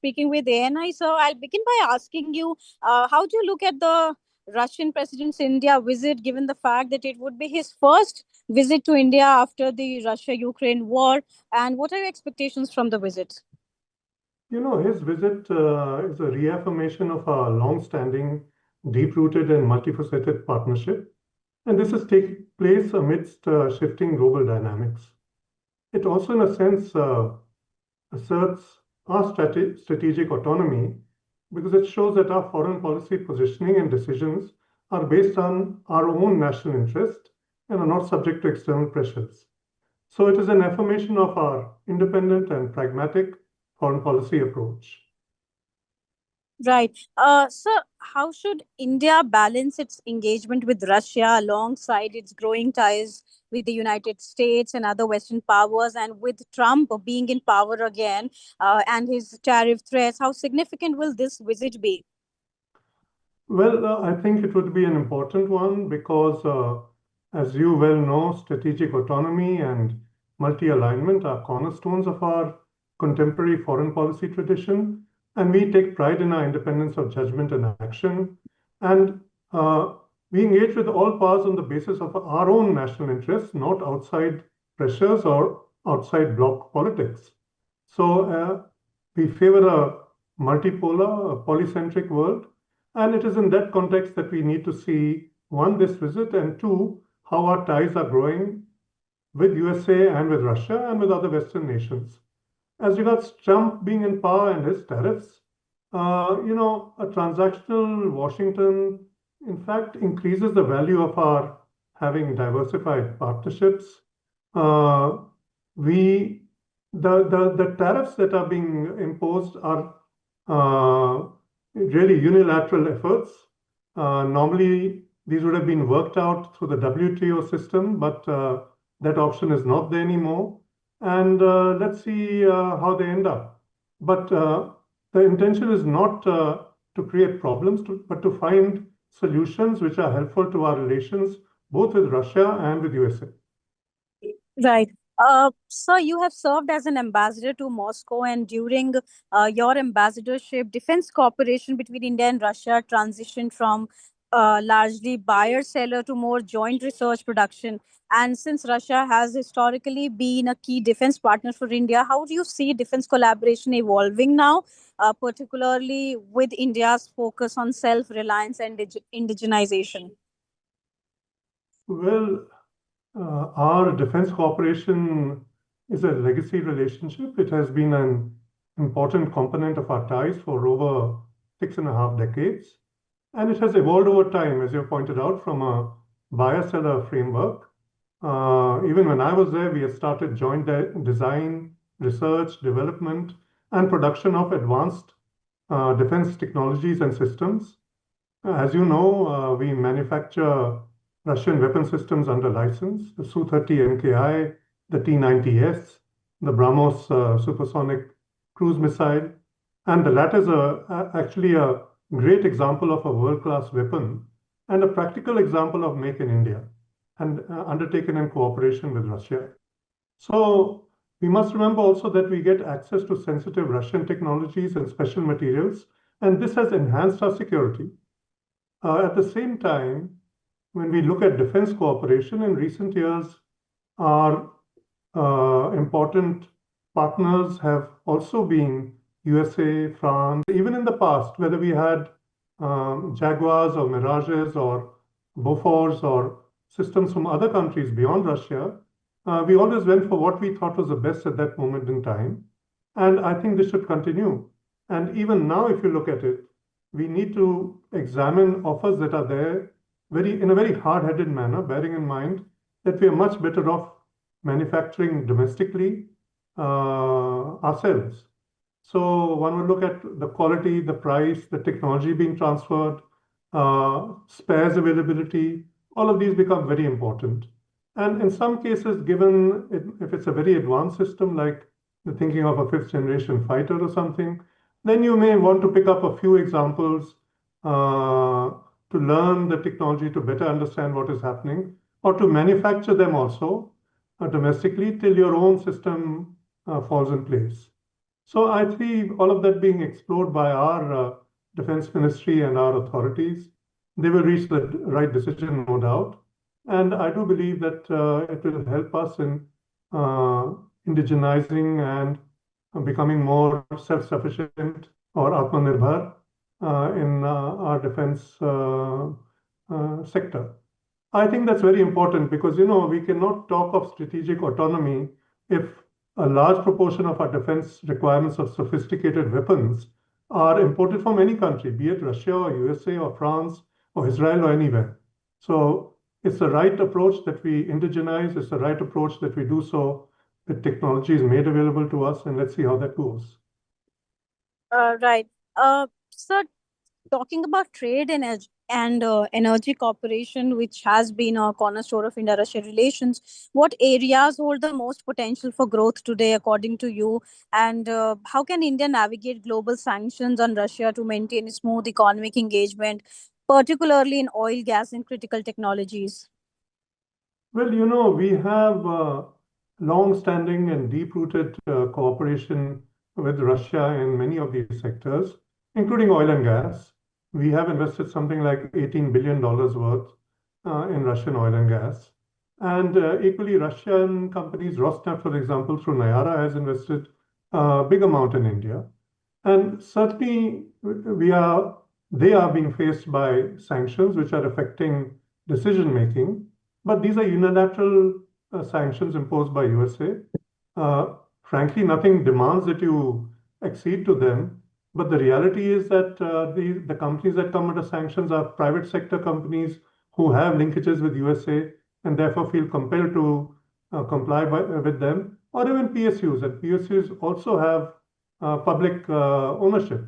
speaking with ANI. So I'll begin by asking you, how do you look at the Russian president's India visit, given the fact that it would be his first visit to India after the Russia-Ukraine war? And what are your expectations from the visit? His visit is a reaffirmation of our long-standing, deep-rooted and multifaceted partnership, and this is taking place amidst shifting global dynamics. It also, in a sense, asserts our strategic autonomy because it shows that our foreign policy positioning and decisions are based on our own national interest and are not subject to external pressures. So it is an affirmation of our independent and pragmatic foreign policy approach. Right. So, how should India balance its engagement with Russia alongside its growing ties with the United States and other Western powers, and with Trump being in power again and his tariff threats? How significant will this visit be? Well, I think it would be an important one because, as you well know, strategic autonomy and multi-alignment are cornerstones of our contemporary foreign policy tradition, and we take pride in our independence of judgment and action. And we engage with all powers on the basis of our own national interests, not outside pressures or outside bloc politics. So we favor a multipolar, a polycentric world, and it is in that context that we need to see, one, this visit, and two, how our ties are growing with USA and with Russia and with other Western nations. As regards Trump being in power and his tariffs, a transactional Washington, in fact, increases the value of our having diversified partnerships. The tariffs that are being imposed are really unilateral efforts. Normally, these would have been worked out through the WTO system, but that option is not there anymore. And let's see how they end up. But the intention is not to create problems, but to find solutions which are helpful to our relations, both with Russia and with USA. Right. So you have served as an ambassador to Moscow, and during your ambassadorship, defense cooperation between India and Russia transitioned from largely buyer-seller to more joint research production. And since Russia has historically been a key defense partner for India, how do you see defense collaboration evolving now, particularly with India's focus on self-reliance and indigenization? Well, our defense cooperation is a legacy relationship. It has been an important component of our ties for over 6.5 decades. And it has evolved over time, as you pointed out, from a buyer-seller framework. Even when I was there, we had started joint design, research, development, and production of advanced defense technologies and systems. As you know, we manufacture Russian weapon systems under license, the Su-30 MKI, the T-90S, the BrahMos supersonic cruise missile. And the latter is actually a great example of a world-class weapon and a practical example of Make in India, and undertaken in cooperation with Russia. So we must remember also that we get access to sensitive Russian technologies and special materials, and this has enhanced our security. At the same time, when we look at defense cooperation in recent years, our important partners have also been USA, France. Even in the past, whether we had Jaguars or Mirages or Bofors or systems from other countries beyond Russia, we always went for what we thought was the best at that moment in time. And I think this should continue. And even now, if you look at it, we need to examine offers that are there in a very hard-headed manner, bearing in mind that we are much better off manufacturing domestically ourselves. So one would look at the quality, the price, the technology being transferred, spares availability. All of these become very important. And in some cases, if it's a very advanced system, like the thinking of a fifth generation fighter or something, then you may want to pick up a few examples to learn the technology, to better understand what is happening, or to manufacture them also domestically till your own system falls in place. So I see all of that being explored by our defense ministry and our authorities. They will reach the right decision, no doubt. And I do believe that it will help us in uh, indigenizing and becoming more self-sufficient or Atmanirbhar in our defense sector. I think that's very important because, we cannot talk of strategic autonomy if a large proportion of our defense requirements of sophisticated weapons are imported from any country, be it Russia or USA or France or Israel or anywhere. So it's the right approach that we indigenize, it's the right approach that we do so with technologies made available to us, and let's see how that goes. Right. So talking about trade and energy cooperation, which has been a cornerstone of Indo-Russia relations, what areas hold the most potential for growth today, according to you? And how can India navigate global sanctions on Russia to maintain a smooth economic engagement, particularly in oil, gas, and critical technologies? Well, we have long-standing and deep-rooted cooperation with Russia in many of these sectors, including oil and gas. We have invested something like $18 billion worth in Russian oil and gas. And equally, Russian companies, Rosneft, for example, through Nayara, has invested a big amount in India. And certainly, they are being faced by sanctions which are affecting decision making, but these are unilateral sanctions imposed by USA. Frankly, nothing demands that you accede to them, but the reality is that the companies that come under sanctions are private sector companies who have linkages with USA and therefore feel compelled to with them, or even PSUs. And PSUs also have public ownership.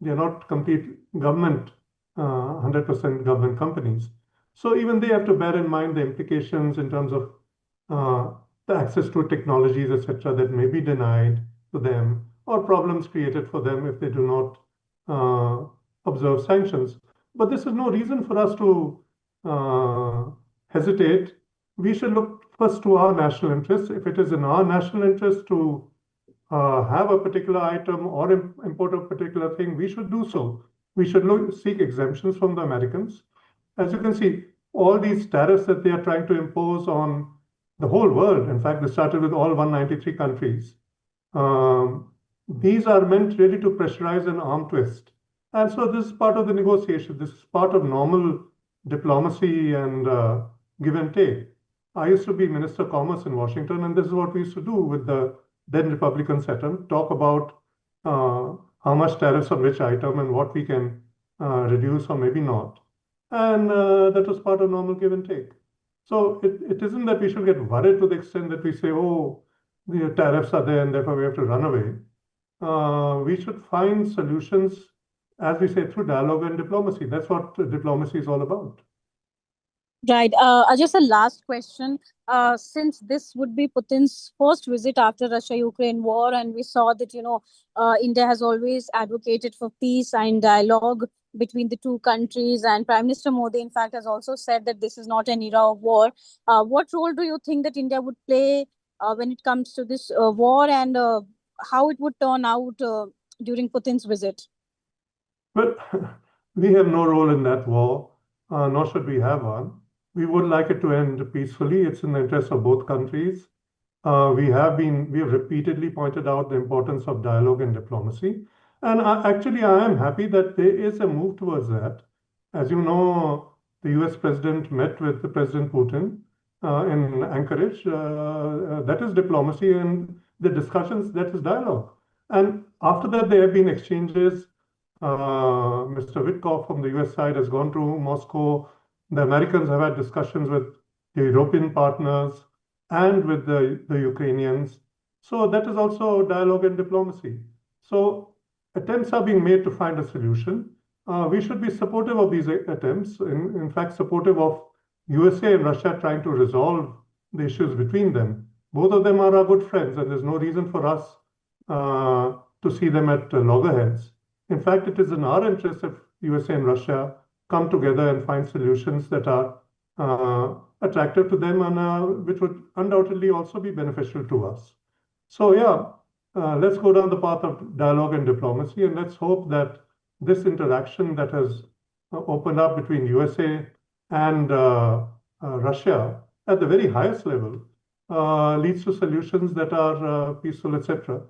They are not complete government, 100% government companies. So even they have to bear in mind the implications in terms of the access to technologies, etc., that may be denied to them, or problems created for them if they do not observe sanctions. But this is no reason for us to hesitate. We should look first to our national interests. If it is in our national interest to have a particular item or import a particular thing, we should do so. We should seek exemptions from the Americans. As you can see, all these tariffs that they are trying to impose on the whole world, in fact, they started with all 193 countries. These are meant really to pressurize an arm twist. And so this is part of the negotiation. This is part of normal diplomacy and give and take. I used to be Minister of Commerce in Washington, and this is what we used to do with the then Republican setup, talk about how much tariffs on which item and what we can reduce or maybe not. And that was part of normal give and take. So it isn't that we should get worried to the extent that we say, oh, the tariffs are there and therefore we have to run away. We should find solutions, as we say, through dialogue and diplomacy. That's what diplomacy is all about. Right. Just a last question. Since this would be Putin's first visit after Russia-Ukraine war, and we saw that India has always advocated for peace and dialogue between the two countries, and Prime Minister Modi, in fact, has also said that this is not an era of war. What role do you think that India would play when it comes to this war, and how it would turn out during Putin's visit? Well, we have no role in that war, nor should we have one. We would like it to end peacefully. It's in the interest of both countries. We have repeatedly pointed out the importance of dialogue and diplomacy. And actually, I am happy that there is a move towards that. As you know, the US president met with the President Putin in Anchorage. That is diplomacy, and the discussions, that is dialogue. And after that, there have been exchanges. Mr. Witkoff from the US side has gone to Moscow. The Americans have had discussions with the European partners and with the Ukrainians. So that is also dialogue and diplomacy. So attempts are being made to find a solution. We should be supportive of these attempts, in fact, supportive of USA and Russia trying to resolve the issues between them. Both of them are our good friends, and there's no reason for us to see them at loggerheads. In fact, it is in our interest if USA and Russia come together and find solutions that are attractive to them and which would undoubtedly also be beneficial to us. So, yeah, let's go down the path of dialogue and diplomacy, and let's hope that this interaction that has opened up between USA and Russia at the very highest level leads to solutions that are peaceful, etc.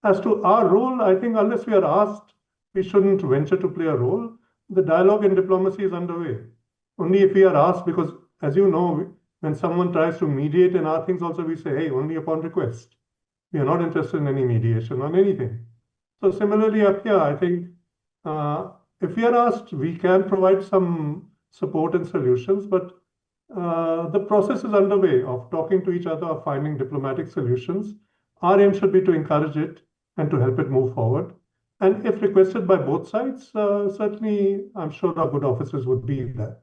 As to our role, I think unless we are asked, we shouldn't venture to play a role. The dialogue and diplomacy is underway. Only if we are asked, because as you know, when someone tries to mediate in our things also, we say, hey, only upon request. We are not interested in any mediation on anything. So similarly up here, I think if we are asked, we can provide some support and solutions, but the process is underway of talking to each other, of finding diplomatic solutions. Our aim should be to encourage it and to help it move forward. And if requested by both sides, certainly I'm sure our good officers would be there.